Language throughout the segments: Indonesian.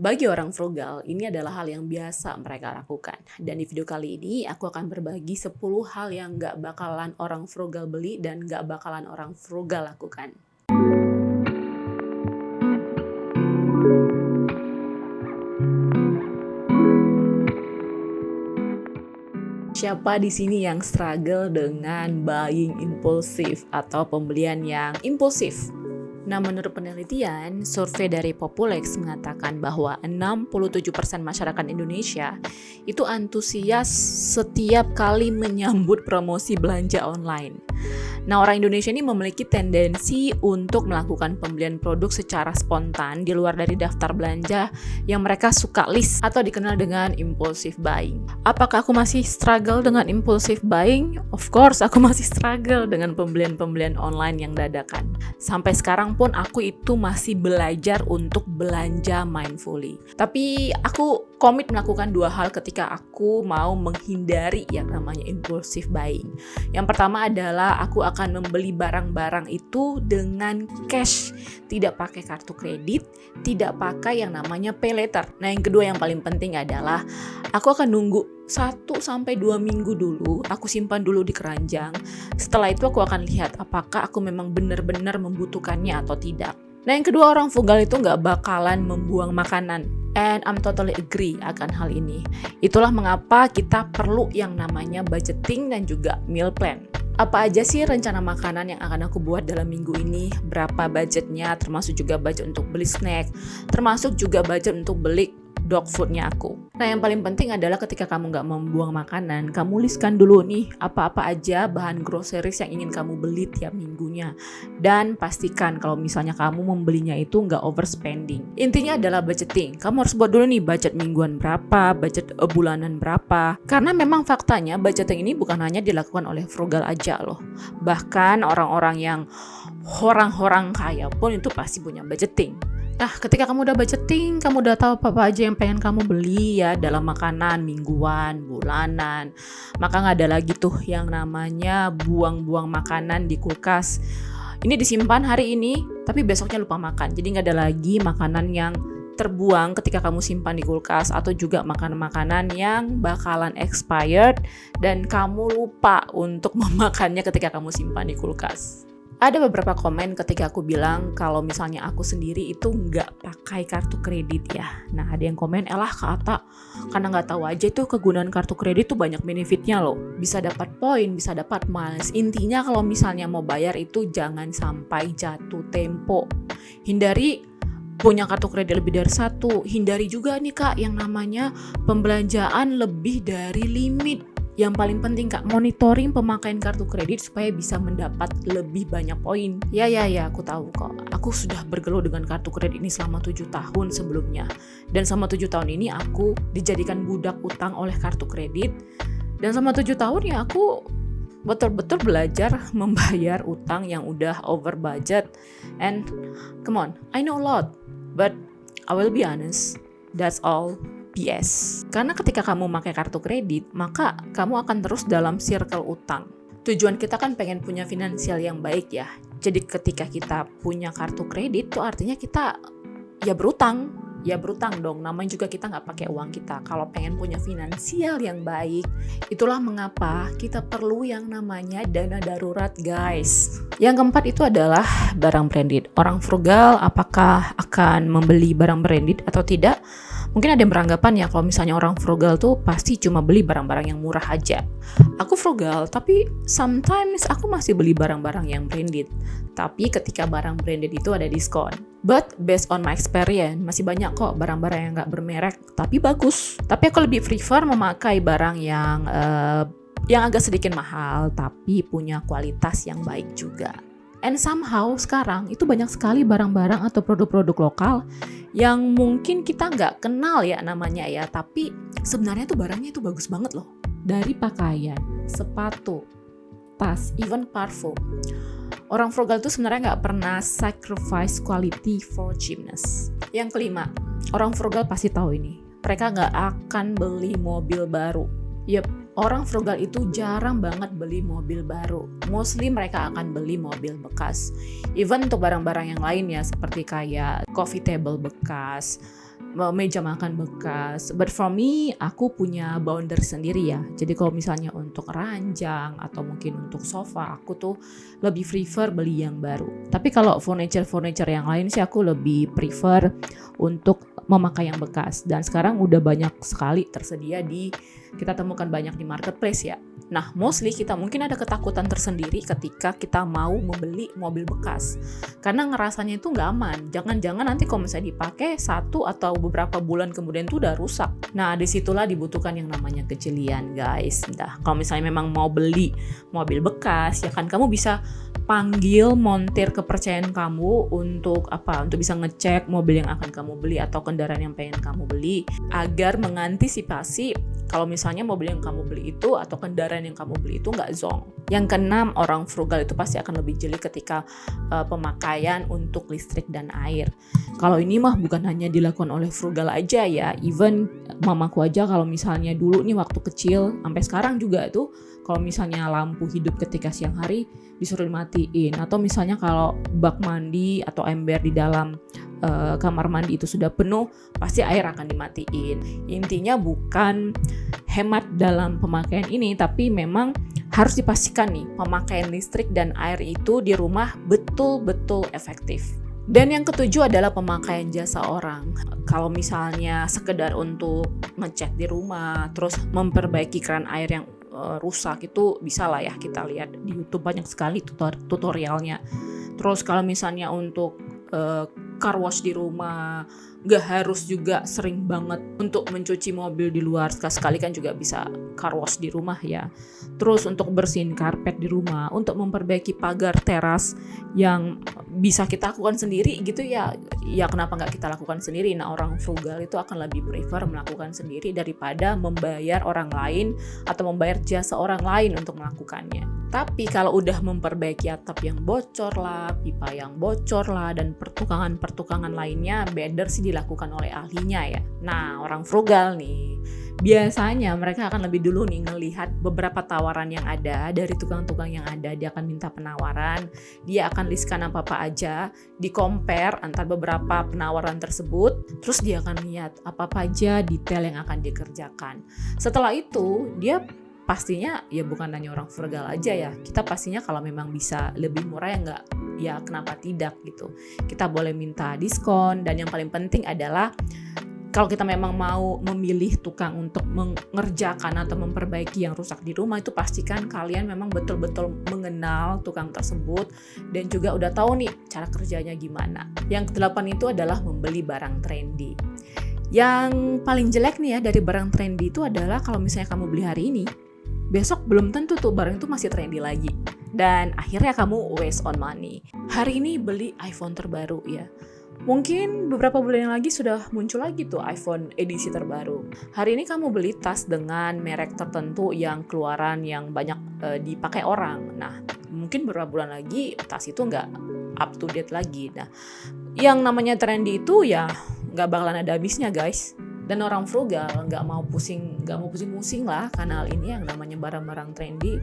Bagi orang frugal, ini adalah hal yang biasa mereka lakukan. Dan di video kali ini, aku akan berbagi 10 hal yang gak bakalan orang frugal beli dan gak bakalan orang frugal lakukan. Siapa di sini yang struggle dengan buying impulsif atau pembelian yang impulsif? Nah, menurut penelitian, survei dari Populex mengatakan bahwa 67% masyarakat Indonesia itu antusias setiap kali menyambut promosi belanja online. Nah, orang Indonesia ini memiliki tendensi untuk melakukan pembelian produk secara spontan di luar dari daftar belanja yang mereka suka list atau dikenal dengan impulsive buying. Apakah aku masih struggle dengan impulsive buying? Of course, aku masih struggle dengan pembelian-pembelian online yang dadakan. Sampai sekarang pun aku itu masih belajar untuk belanja mindfully. Tapi aku komit melakukan 2 hal ketika aku mau menghindari yang namanya impulsive buying. Yang pertama adalah aku akan membeli barang-barang itu dengan cash, tidak pakai kartu kredit, tidak pakai yang namanya pay later. Nah, yang kedua yang paling penting adalah aku akan nunggu 1-2 minggu dulu, aku simpan dulu di keranjang. Setelah itu aku akan lihat apakah aku memang benar-benar membutuhkannya atau tidak. Nah, yang kedua, orang frugal itu nggak bakalan membuang makanan. And I'm totally agree akan hal ini. Itulah mengapa kita perlu yang namanya budgeting dan juga meal plan. Apa aja sih rencana makanan yang akan aku buat dalam minggu ini? Berapa budgetnya? Termasuk juga budget untuk beli snack. Termasuk juga budget untuk beli dog foodnya aku. Nah, yang paling penting adalah ketika kamu nggak membuang makanan, kamu listkan dulu nih apa-apa aja bahan groceries yang ingin kamu beli tiap minggunya. Dan pastikan kalau misalnya kamu membelinya itu nggak overspending. Intinya adalah budgeting. Kamu harus buat dulu nih budget mingguan berapa, budget bulanan berapa. Karena memang faktanya budgeting ini bukan hanya dilakukan oleh frugal aja loh. Bahkan orang-orang yang orang kaya pun itu pasti punya budgeting. Nah, ketika kamu udah budgeting, kamu udah tahu apa aja yang pengen kamu beli ya dalam makanan mingguan, bulanan, maka nggak ada lagi tuh yang namanya buang-buang makanan di kulkas. Ini disimpan hari ini, tapi besoknya lupa makan. Jadi nggak ada lagi makanan yang terbuang ketika kamu simpan di kulkas, atau juga makanan-makanan yang bakalan expired dan kamu lupa untuk memakannya ketika kamu simpan di kulkas. Ada beberapa komen ketika aku bilang kalau misalnya aku sendiri itu nggak pakai kartu kredit ya. Nah, ada yang komen, elah Kak Ata, karena nggak tahu aja tuh kegunaan kartu kredit tuh banyak benefitnya loh. Bisa dapat poin, bisa dapat miles. Intinya kalau misalnya mau bayar itu jangan sampai jatuh tempo. Hindari punya kartu kredit lebih dari 1. Hindari juga nih Kak yang namanya pembelanjaan lebih dari limit. Yang paling penting Kak, monitoring pemakaian kartu kredit supaya bisa mendapat lebih banyak poin. Ya, aku tahu kok. Aku sudah bergelut dengan kartu kredit ini selama 7 tahun sebelumnya. Dan selama 7 tahun ini aku dijadikan budak utang oleh kartu kredit. Dan selama 7 tahun ya aku betul-betul belajar membayar utang yang udah over budget. And come on, I know a lot. But I will be honest, that's all BS. Karena ketika kamu pakai kartu kredit, maka kamu akan terus dalam circle utang. Tujuan kita kan pengen punya finansial yang baik ya. Jadi ketika kita punya kartu kredit, itu artinya kita ya berutang. Ya berutang dong, namanya juga kita nggak pakai uang kita. Kalau pengen punya finansial yang baik, itulah mengapa kita perlu yang namanya dana darurat guys. Yang keempat itu adalah barang branded. Orang frugal apakah akan membeli barang branded atau tidak? Mungkin ada yang beranggapan ya kalau misalnya orang frugal tuh pasti cuma beli barang-barang yang murah aja. Aku frugal, tapi sometimes aku masih beli barang-barang yang branded. Tapi ketika barang branded itu ada diskon. But based on my experience, masih banyak kok barang-barang yang nggak bermerek, tapi bagus. Tapi aku lebih prefer memakai barang yang agak sedikit mahal, tapi punya kualitas yang baik juga. And somehow sekarang itu banyak sekali barang-barang atau produk-produk lokal yang mungkin kita nggak kenal ya namanya ya, tapi sebenarnya tuh barangnya itu bagus banget loh. Dari pakaian, sepatu, tas, even parfum. Orang frugal tuh sebenarnya nggak pernah sacrifice quality for cheapness. Yang kelima, orang frugal pasti tahu ini. Mereka nggak akan beli mobil baru. Yep, orang frugal itu jarang banget beli mobil baru. Mostly mereka akan beli mobil bekas. Even untuk barang-barang yang lain ya, seperti kayak coffee table bekas, meja makan bekas. But for me, aku punya boundary sendiri ya. Jadi kalau misalnya untuk ranjang atau mungkin untuk sofa, aku tuh lebih prefer beli yang baru. Tapi kalau furniture yang lain sih aku lebih prefer untuk memakai yang bekas. Dan sekarang udah banyak sekali tersedia kita temukan banyak di marketplace ya. Nah, mostly kita mungkin ada ketakutan tersendiri ketika kita mau membeli mobil bekas. Karena ngerasanya itu nggak aman. Jangan-jangan nanti kalau misalnya dipakai 1 atau beberapa bulan kemudian tuh udah rusak. Nah, disitulah dibutuhkan yang namanya kejelian, guys. Nah, kalau misalnya memang mau beli mobil bekas, ya kan kamu bisa panggil montir kepercayaan kamu untuk bisa ngecek mobil yang akan kamu beli atau kendaraan yang pengen kamu beli agar mengantisipasi kalau misalnya mobil yang kamu beli itu atau kendaraan yang kamu beli itu nggak zonk. Yang keenam, orang frugal itu pasti akan lebih jeli ketika pemakaian untuk listrik dan air. Kalau ini mah bukan hanya dilakukan oleh frugal aja ya, even mamaku aja kalau misalnya dulu nih waktu kecil sampai sekarang juga tuh kalau misalnya lampu hidup ketika siang hari disuruh dimatiin, atau misalnya kalau bak mandi atau ember di dalam kamar mandi itu sudah penuh, pasti air akan dimatiin. Intinya bukan hemat dalam pemakaian ini, tapi memang harus dipastikan nih pemakaian listrik dan air itu di rumah betul-betul efektif. Dan yang ketujuh adalah pemakaian jasa orang. Kalau misalnya sekedar untuk ngecat di rumah, terus memperbaiki keran air yang rusak, itu bisa lah ya kita lihat di YouTube, banyak sekali tutorialnya. Terus kalau misalnya untuk car wash di rumah, gak harus juga sering banget untuk mencuci mobil di luar, sekali-sekali kan juga bisa car wash di rumah ya. Terus untuk bersihin karpet di rumah, untuk memperbaiki pagar teras yang bisa kita lakukan sendiri gitu ya kenapa gak kita lakukan sendiri. Nah, orang frugal itu akan lebih prefer melakukan sendiri daripada membayar orang lain atau membayar jasa orang lain untuk melakukannya. Tapi kalau udah memperbaiki atap yang bocor lah, pipa yang bocor lah, dan pertukangan lainnya, better sih dilakukan oleh ahlinya ya. Nah, orang frugal nih, biasanya mereka akan lebih dulu nih ngelihat beberapa tawaran yang ada dari tukang-tukang yang ada. Dia akan minta penawaran, dia akan listkan apa-apa aja, di-compare antar beberapa penawaran tersebut, terus dia akan lihat apa-apa aja detail yang akan dikerjakan. Setelah itu, dia pastinya ya bukan hanya orang frugal aja ya, kita pastinya kalau memang bisa lebih murah ya kenapa tidak gitu. Kita boleh minta diskon, dan yang paling penting adalah kalau kita memang mau memilih tukang untuk mengerjakan atau memperbaiki yang rusak di rumah, itu pastikan kalian memang betul-betul mengenal tukang tersebut dan juga udah tahu nih cara kerjanya gimana. Yang kedelapan itu adalah membeli barang trendy. Yang paling jelek nih ya dari barang trendy itu adalah kalau misalnya kamu beli hari ini, besok belum tentu tuh barang itu masih trendy lagi. Dan akhirnya kamu waste on money. Hari ini beli iPhone terbaru ya. Mungkin beberapa bulan yang lagi sudah muncul lagi tuh iPhone edisi terbaru. Hari ini kamu beli tas dengan merek tertentu yang keluaran yang banyak dipakai orang. Nah, mungkin beberapa bulan lagi tas itu nggak up to date lagi. Nah, yang namanya trendy itu ya nggak bakalan ada habisnya, guys. Dan orang frugal nggak mau pusing-pusing lah karena hal ini. Yang namanya barang-barang trendy,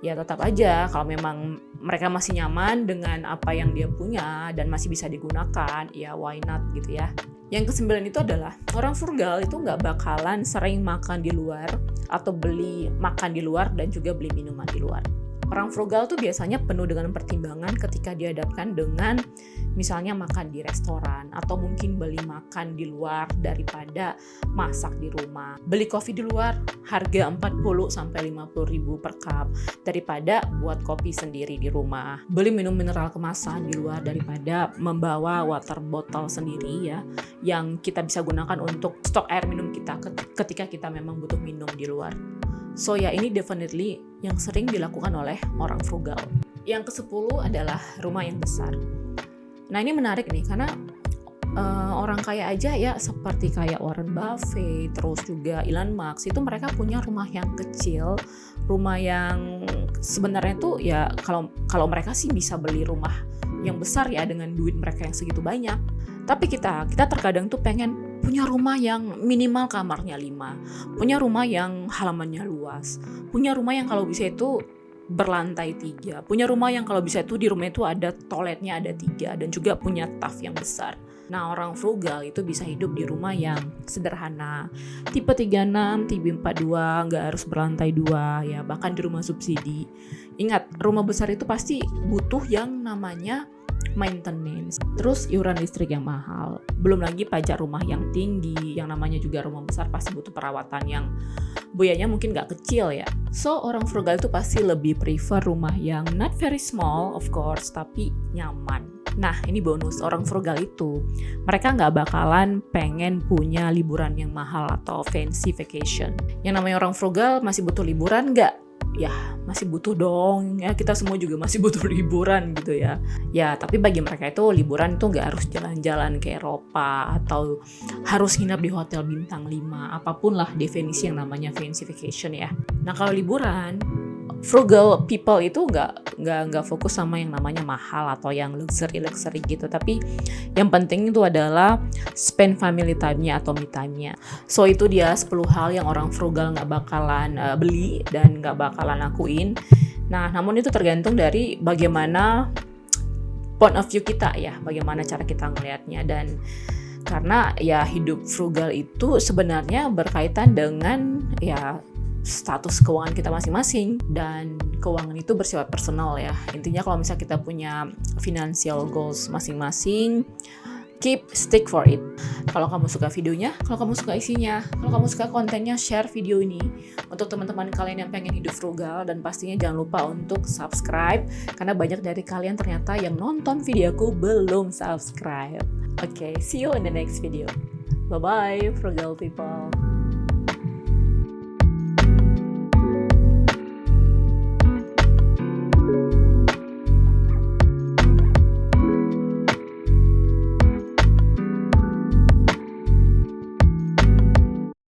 ya tetap aja kalau memang mereka masih nyaman dengan apa yang dia punya dan masih bisa digunakan, ya why not gitu ya. Yang kesembilan itu adalah orang frugal itu nggak bakalan sering makan di luar atau beli makan di luar dan juga beli minuman di luar. Orang frugal tuh biasanya penuh dengan pertimbangan ketika dihadapkan dengan misalnya makan di restoran atau mungkin beli makan di luar daripada masak di rumah. Beli kopi di luar harga 40-50 ribu per cup daripada buat kopi sendiri di rumah. Beli minum mineral kemasan di luar daripada membawa water bottle sendiri ya, yang kita bisa gunakan untuk stok air minum kita ketika kita memang butuh minum di luar. So ya, ini definitely yang sering dilakukan oleh orang frugal. Yang ke-10 adalah rumah yang besar. Nah, ini menarik nih karena orang kaya aja ya, seperti kayak Warren Buffett, terus juga Elon Musk, itu mereka punya rumah yang kecil, rumah yang sebenarnya tuh ya kalau mereka sih bisa beli rumah yang besar ya dengan duit mereka yang segitu banyak. Tapi kita terkadang tuh pengen punya rumah yang minimal kamarnya 5, punya rumah yang halamannya luas, punya rumah yang kalau bisa itu berlantai 3, punya rumah yang kalau bisa itu di rumah itu ada toiletnya ada 3, dan juga punya taf yang besar. Nah, orang frugal itu bisa hidup di rumah yang sederhana, tipe 36, tipe 42, nggak harus berlantai 2 ya, bahkan di rumah subsidi. Ingat, rumah besar itu pasti butuh yang namanya maintenance, terus iuran listrik yang mahal, belum lagi pajak rumah yang tinggi, yang namanya juga rumah besar pasti butuh perawatan yang biayanya mungkin gak kecil ya. So, orang frugal itu pasti lebih prefer rumah yang not very small of course, tapi nyaman. Nah, ini bonus, orang frugal itu mereka gak bakalan pengen punya liburan yang mahal atau fancy vacation. Yang namanya orang frugal masih butuh liburan gak? Ya masih butuh dong ya, kita semua juga masih butuh liburan gitu ya. Ya tapi bagi mereka itu liburan itu nggak harus jalan-jalan ke Eropa atau harus nginap di hotel bintang 5, apapun lah definisi yang namanya fancy vacation ya. Nah kalau liburan, frugal people itu nggak fokus sama yang namanya mahal atau yang luxury gitu, tapi yang penting itu adalah spend family time-nya atau me time-nya. So itu dia 10 hal yang orang frugal nggak bakalan beli dan nggak bakalan lakuin. Nah namun itu tergantung dari bagaimana point of view kita ya, bagaimana cara kita ngelihatnya. Dan karena ya hidup frugal itu sebenarnya berkaitan dengan ya status keuangan kita masing-masing, dan keuangan itu bersifat personal ya. Intinya kalau misalnya kita punya financial goals masing-masing, stick for it. Kalau kamu suka videonya, kalau kamu suka isinya, kalau kamu suka kontennya, share video ini untuk teman-teman kalian yang pengen hidup frugal. Dan pastinya jangan lupa untuk subscribe, karena banyak dari kalian ternyata yang nonton videoku belum subscribe. Okay, see you in the next video. Bye-bye, frugal people.